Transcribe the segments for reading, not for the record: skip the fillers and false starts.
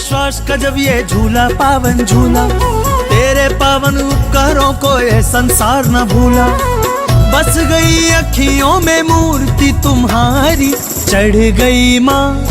विश्वास का जब ये झूला पावन झूला, तेरे पावन उपकारों को ये संसार न भूला। बस गई अखियों में मूर्ति तुम्हारी, चढ़ गई माँ,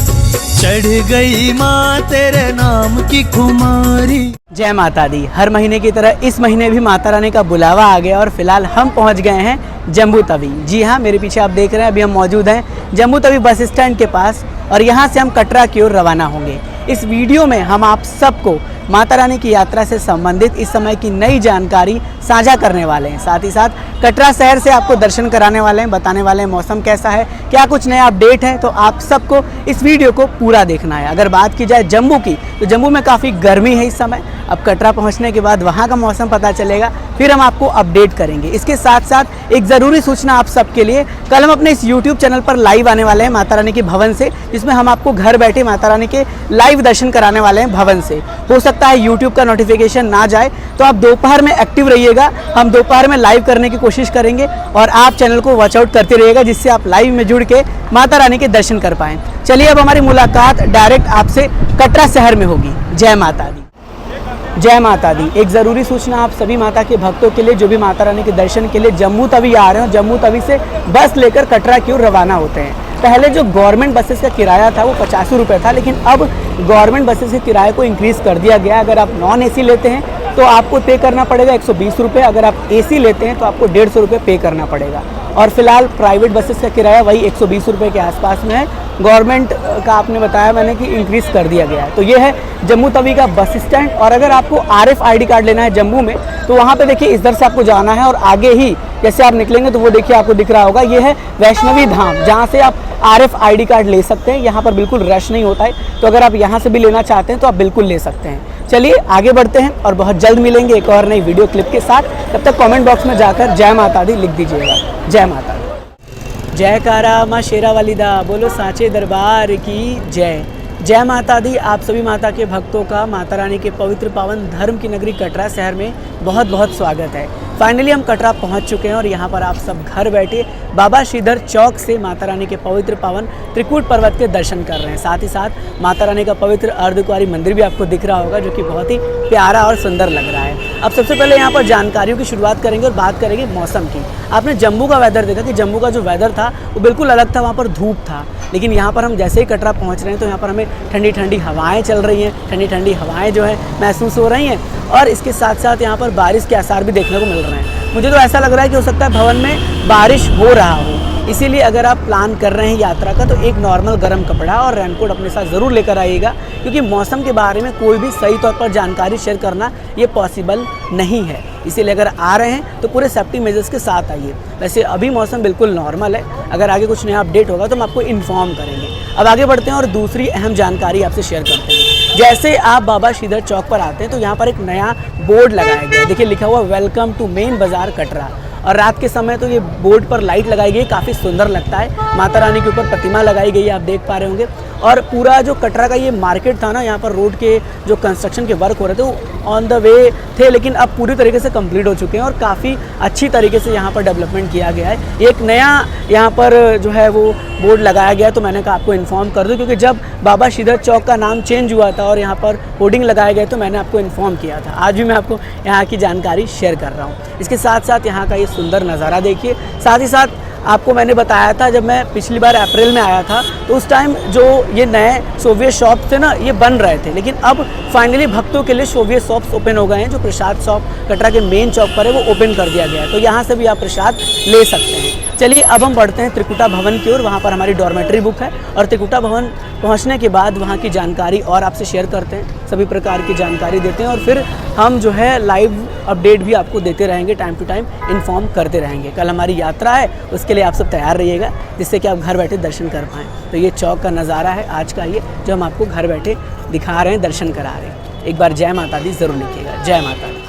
चढ़ गई माँ तेरे नाम की कुमारी। जय माता दी। हर महीने की तरह इस महीने भी माता रानी का बुलावा आ गया और फिलहाल हम पहुंच गए हैं जम्बू तवी। जी हाँ, मेरे पीछे आप देख रहे हैं, अभी हम मौजूद हैं जम्बू तवी बस स्टैंड के पास और यहाँ से हम कटरा की ओर रवाना होंगे। इस वीडियो में हम आप सबको माता रानी की यात्रा से संबंधित इस समय की नई जानकारी साझा करने वाले हैं। साथ ही साथ कटरा शहर से आपको दर्शन कराने वाले हैं, बताने वाले हैं मौसम कैसा है, क्या कुछ नया अपडेट है। तो आप सबको इस वीडियो को पूरा देखना है। अगर बात की जाए जम्मू की, तो जम्मू में काफ़ी गर्मी है इस समय। अब कटरा पहुंचने के बाद वहां का मौसम पता चलेगा, फिर हम आपको अपडेट करेंगे। इसके साथ साथ एक ज़रूरी सूचना आप सबके लिए, कल हम अपने इस यूट्यूब चैनल पर लाइव आने वाले हैं माता रानी के भवन से, जिसमें हम आपको घर बैठे माता रानी के लाइव दर्शन कराने वाले हैं भवन से। हो सकता है यूट्यूब का नोटिफिकेशन ना जाए, तो आप दोपहर में एक्टिव रहिएगा। हम दोपहर में लाइव करने की कोशिश करेंगे और आप चैनल को वॉच आउट करते रहिएगा, जिससे आप लाइव में जुड़ के माता रानी के दर्शन कर पाएँ। चलिए अब हमारी मुलाकात डायरेक्ट आपसे कटरा शहर में होगी। जय माता दी। जय माता दी। एक ज़रूरी सूचना आप सभी माता के भक्तों के लिए, जो भी माता रानी के दर्शन के लिए जम्मू तवी आ रहे हो, जम्मू तवी से बस लेकर कटरा की ओर रवाना होते हैं। पहले जो गवर्नमेंट बसेस का किराया था वो 85 रुपये था, लेकिन अब गवर्नमेंट बसेस के किराए को इंक्रीज़ कर दिया गया। अगर आप नॉन एसी लेते हैं तो आपको पे करना पड़ेगा 120 रुपये, अगर आप एसी लेते हैं तो आपको 150 रुपये पे करना पड़ेगा। और फिलहाल प्राइवेट बसेस का किराया वही 120 रुपये के आसपास में है। गवर्नमेंट का आपने बताया मैंने कि इंक्रीज़ कर दिया गया है। तो ये है जम्मू तवी का बस स्टैंड। और अगर आपको RFID कार्ड लेना है जम्मू में, तो वहाँ पे देखिए इधर से आपको जाना है और आगे ही जैसे आप निकलेंगे तो वो देखिए आपको दिख रहा होगा, ये है वैष्णवी धाम, जहाँ से आप RFID कार्ड ले सकते हैं। यहाँ पर बिल्कुल रश नहीं होता है, तो अगर आप यहाँ से भी लेना चाहते हैं तो आप बिल्कुल ले सकते हैं। चलिए आगे बढ़ते हैं और बहुत जल्द मिलेंगे एक और नई वीडियो क्लिप के साथ। तब तक कमेंट बॉक्स में जाकर जय माता दी लिख दीजिएगा। जय माता दी। जयकारा माँ शेरा वाली दा, बोलो साचे दरबार की जय। जय माता दी। आप सभी माता के भक्तों का माता रानी के पवित्र पावन धर्म की नगरी कटरा शहर में बहुत बहुत स्वागत है। फाइनली हम कटरा पहुंच चुके हैं और यहाँ पर आप सब घर बैठे बाबा श्रीधर चौक से माता रानी के पवित्र पावन त्रिकूट पर्वत के दर्शन कर रहे हैं। साथ ही साथ माता रानी का पवित्र अर्धकुंवारी मंदिर भी आपको दिख रहा होगा, जो कि बहुत ही प्यारा और सुंदर लग रहा है। अब सबसे पहले यहाँ पर जानकारियों की शुरुआत करेंगे और बात करेंगे मौसम की। आपने जम्मू का वेदर देखा कि जम्मू का जो वेदर था वो बिल्कुल अलग था, वहाँ पर धूप था। लेकिन यहाँ पर हम जैसे ही कटरा पहुँच रहे हैं तो यहाँ पर हमें ठंडी ठंडी हवाएं चल रही हैं, ठंडी ठंडी हवाएं जो है महसूस हो रही हैं। और इसके साथ साथ यहाँ पर बारिश के आसार भी देखने को मिल रहे हैं। मुझे तो ऐसा लग रहा है कि हो सकता है भवन में बारिश हो रहा हो। इसीलिए अगर आप प्लान कर रहे हैं यात्रा का, तो एक नॉर्मल गर्म कपड़ा और रेनकोट अपने साथ ज़रूर लेकर आइएगा, क्योंकि मौसम के बारे में कोई भी सही तौर पर जानकारी शेयर करना ये पॉसिबल नहीं है। इसीलिए अगर आ रहे हैं तो पूरे सेफ्टी मेजर्स के साथ आइए। वैसे अभी मौसम बिल्कुल नॉर्मल है, अगर आगे कुछ नया अपडेट होगा तो हम आपको इन्फॉर्म करेंगे। अब आगे बढ़ते हैं और दूसरी अहम जानकारी आपसे शेयर करते हैं। जैसे आप बाबा श्रीधर चौक पर आते हैं तो यहाँ पर एक नया बोर्ड लगाया गया है। देखिए लिखा हुआ वेलकम टू मेन बाज़ार कटरा। और रात के समय तो ये बोर्ड पर लाइट लगाई गई, काफ़ी सुंदर लगता है। माता रानी के ऊपर प्रतिमा लगाई गई है, आप देख पा रहे होंगे। और पूरा जो कटरा का ये मार्केट था ना, यहाँ पर रोड के जो कंस्ट्रक्शन के वर्क हो रहे थे वो ऑन द वे थे, लेकिन अब पूरी तरीके से कंप्लीट हो चुके हैं और काफ़ी अच्छी तरीके से यहाँ पर डेवलपमेंट किया गया है। एक नया यहाँ पर जो है वो बोर्ड लगाया गया, तो मैंने कहा आपको इन्फॉर्म कर दूँ, क्योंकि जब बाबा श्रीधर चौक का नाम चेंज हुआ था और यहाँ पर होर्डिंग लगाए गए तो मैंने आपको इन्फॉर्म किया था। आज भी मैं आपको यहाँ की जानकारी शेयर कर रहा हूँ। इसके साथ साथ यहाँ का ये सुंदर नज़ारा देखिए। साथ ही साथ आपको मैंने बताया था, जब मैं पिछली बार अप्रैल में आया था तो उस टाइम जो ये नए सोवियत शॉप थे ना, ये बन रहे थे, लेकिन अब फाइनली भक्तों के लिए सोवियत शॉप्स ओपन हो गए हैं। जो प्रसाद शॉप कटरा के मेन चौक पर है वो ओपन कर दिया गया है, तो यहाँ से भी आप प्रसाद ले सकते हैं। चलिए अब हम बढ़ते हैं त्रिकुटा भवन की ओर। वहाँ पर हमारी डॉर्मेट्री बुक है और त्रिकुटा भवन पहुँचने के बाद वहाँ की जानकारी और आपसे शेयर करते हैं, सभी प्रकार की जानकारी देते हैं और फिर हम जो है लाइव अपडेट भी आपको देते रहेंगे, टाइम टू टाइम इन्फॉर्म करते रहेंगे। कल हमारी यात्रा है, उसके लिए आप सब तैयार रहिएगा, जिससे कि आप घर बैठे दर्शन कर पाएँ। तो ये चौक का नज़ारा है आज का, ये जो हम आपको घर बैठे दिखा रहे हैं, दर्शन करा रहे हैं। एक बार जय माता दी ज़रूर लिखिएगा। जय माता दी।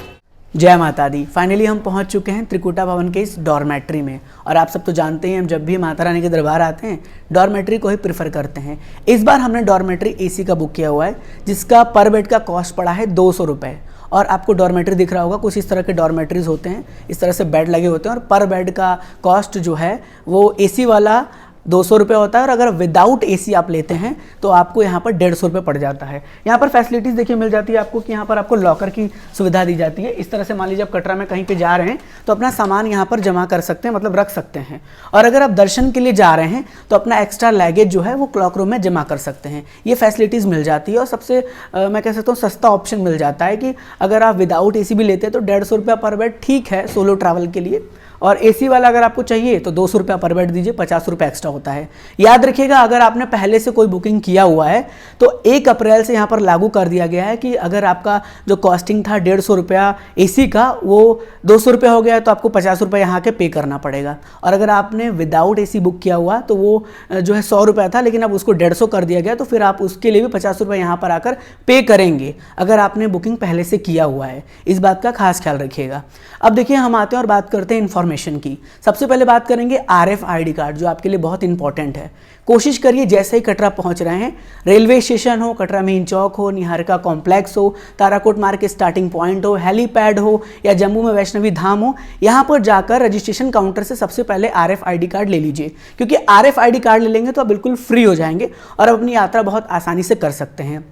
जय माता दी। फाइनली हम पहुंच चुके हैं त्रिकुटा भवन के इस डॉर्मेट्री में। और आप सब तो जानते हैं, हम जब भी माता रानी के दरबार आते हैं डॉर्मेट्री को ही प्रेफर करते हैं। इस बार हमने डॉर्मेट्री एसी का बुक किया हुआ है, जिसका पर बेड का कॉस्ट पड़ा है 200 रुपये। और आपको डॉर्मेट्री दिख रहा होगा, कुछ इस तरह के डॉर्मेट्रीज होते हैं, इस तरह से बेड लगे होते हैं और पर बेड का कॉस्ट जो है वो एसी वाला 200 रुपये होता है, और अगर विदाउट एसी आप लेते हैं तो आपको यहाँ पर 150 रुपये पड़ जाता है। यहाँ पर फैसिलिटीज़ देखिए मिल जाती है आपको कि यहाँ पर आपको लॉकर की सुविधा दी जाती है। इस तरह से मान लीजिए आप कटरा में कहीं पे जा रहे हैं तो अपना सामान यहाँ पर जमा कर सकते हैं, मतलब रख सकते हैं। और अगर आप दर्शन के लिए जा रहे हैं तो अपना एक्स्ट्रा लगेज जो है वो क्लॉक रूम में जमा कर सकते हैं। ये फैसिलिटीज़ मिल जाती है। और सबसे मैं कह सकता हूँ सस्ता ऑप्शन मिल जाता है कि अगर आप विदाउट एसी भी लेते हैं तो 150 रुपये पर बेड ठीक है सोलो ट्रैवल के लिए, और एसी वाला अगर आपको चाहिए तो 200 रुपये पर बेड दीजिए, 50 रुपये एक्स्ट्रा होता है। याद रखिएगा अगर आपने पहले से कोई बुकिंग किया हुआ है तो 1 अप्रैल से यहाँ पर लागू कर दिया गया है कि अगर आपका जो कॉस्टिंग था 150 रुपया एसी का वो 200 रुपये हो गया है तो आपको 50 रुपये यहाँ के पे करना पड़ेगा। और अगर आपने विदाउट एसी बुक किया हुआ तो वो जो है 100 रुपये था, लेकिन अब उसको 150 कर दिया गया, तो फिर आप उसके लिए भी 50 रुपये यहाँ पर आकर पे करेंगे अगर आपने बुकिंग पहले से किया हुआ है। इस बात का खास ख्याल रखिएगा। अब देखिए हम आते हैं और बात करते हैं इन्फॉर्मेशन की। सबसे पहले बात करेंगे RFID कार्ड, जो आपके लिए बहुत इंपॉर्टेंट है। कोशिश करिए जैसे ही कटरा पहुंच रहे हैं, रेलवे स्टेशन हो, कटरा मेन चौक हो, निहारिका कॉम्प्लेक्स हो, ताराकोट मार्ग के स्टार्टिंग पॉइंट हो, हेलीपैड हो, या जम्मू में वैष्णवी धाम हो, यहाँ पर जाकर रजिस्ट्रेशन काउंटर से सबसे पहले RFID कार्ड ले लीजिए, क्योंकि RFID कार्ड ले लेंगे तो आप बिल्कुल फ्री हो जाएंगे और अपनी यात्रा बहुत आसानी से कर सकते हैं।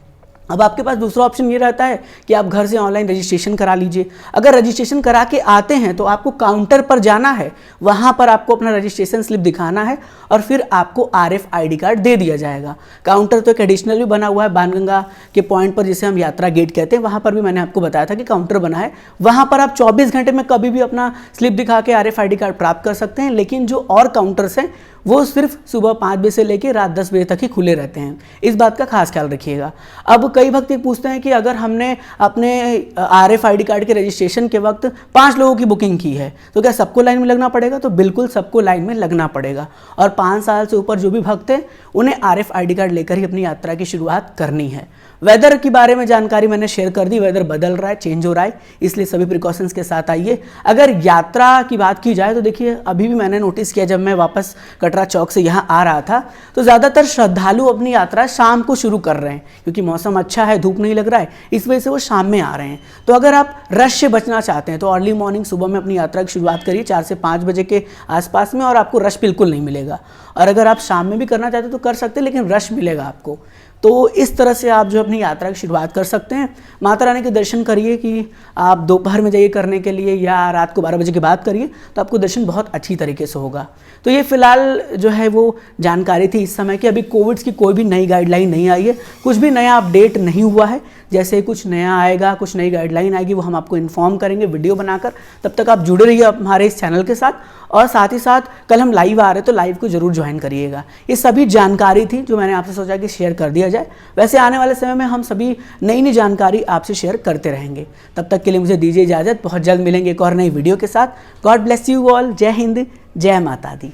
अब आपके पास दूसरा ऑप्शन ये रहता है कि आप घर से ऑनलाइन रजिस्ट्रेशन करा लीजिए। अगर रजिस्ट्रेशन करा के आते हैं तो आपको काउंटर पर जाना है, वहाँ पर आपको अपना रजिस्ट्रेशन स्लिप दिखाना है और फिर आपको RFID कार्ड दे दिया जाएगा। काउंटर तो एक एडिशनल भी बना हुआ है बाणगंगा के पॉइंट पर, जिसे हम यात्रा गेट कहते हैं, वहाँ पर भी मैंने आपको बताया था कि काउंटर बना है। वहाँ पर आप 24 घंटे में कभी भी अपना स्लिप दिखा के RFID कार्ड प्राप्त कर सकते हैं, लेकिन जो और काउंटर्स हैं वो सिर्फ सुबह 5 बजे से लेकर रात 10 बजे तक ही खुले रहते हैं। इस बात का खास ख्याल रखिएगा। अब कई भक्त ये पूछते हैं कि अगर हमने अपने RFID कार्ड के रजिस्ट्रेशन के वक्त 5 लोगों की बुकिंग की है तो क्या सबको लाइन में लगना पड़ेगा? तो बिल्कुल सबको लाइन में लगना पड़ेगा, और 5 साल से ऊपर जो भी भक्त हैं उन्हें RFID कार्ड लेकर ही अपनी यात्रा की शुरुआत करनी है। वेदर के बारे में जानकारी मैंने शेयर कर दी। वेदर बदल रहा है, चेंज हो रहा है, इसलिए सभी प्रिकॉशंस के साथ आइए। अगर यात्रा की बात की जाए तो देखिए अभी भी मैंने नोटिस किया, जब मैं वापस कटरा चौक से यहाँ आ रहा था तो ज़्यादातर श्रद्धालु अपनी यात्रा शाम को शुरू कर रहे हैं, क्योंकि मौसम अच्छा है, धूप नहीं लग रहा है, इस वजह से वो शाम में आ रहे हैं। तो अगर आप रश से बचना चाहते हैं तो अर्ली मॉर्निंग सुबह में अपनी यात्रा की शुरुआत करिए 4 से 5 बजे के आसपास में, और आपको रश बिल्कुल नहीं मिलेगा। और अगर आप शाम में भी करना चाहते हैं तो कर सकते हैं, लेकिन रश मिलेगा आपको। तो इस तरह से आप जो अपनी यात्रा की शुरुआत कर सकते हैं। माता रानी के दर्शन करिए कि आप दोपहर में जाइए करने के लिए या रात को 12 बजे के बाद करिए, तो आपको दर्शन बहुत अच्छी तरीके से होगा। तो ये फिलहाल जो है वो जानकारी थी इस समय की। अभी कोविड की कोई भी नई गाइडलाइन नहीं आई है, कुछ भी नया अपडेट नहीं हुआ है। जैसे कुछ नया आएगा, कुछ नई गाइडलाइन आएगी, वो हम आपको इन्फॉर्म करेंगे वीडियो बनाकर। तब तक आप जुड़े रहिए हमारे इस चैनल के साथ, और साथ ही साथ कल हम लाइव आ रहे हैं तो लाइव को जरूर ज्वाइन करिएगा। ये सभी जानकारी थी जो मैंने आपसे सोचा कि शेयर कर दिया जाए। वैसे आने वाले समय में हम सभी नई जानकारी आपसे शेयर करते रहेंगे। तब तक के लिए मुझे दीजिए इजाज़त। बहुत जल्द मिलेंगे एक और नई वीडियो के साथ। God bless you all. जय हिंद, जय माता दी।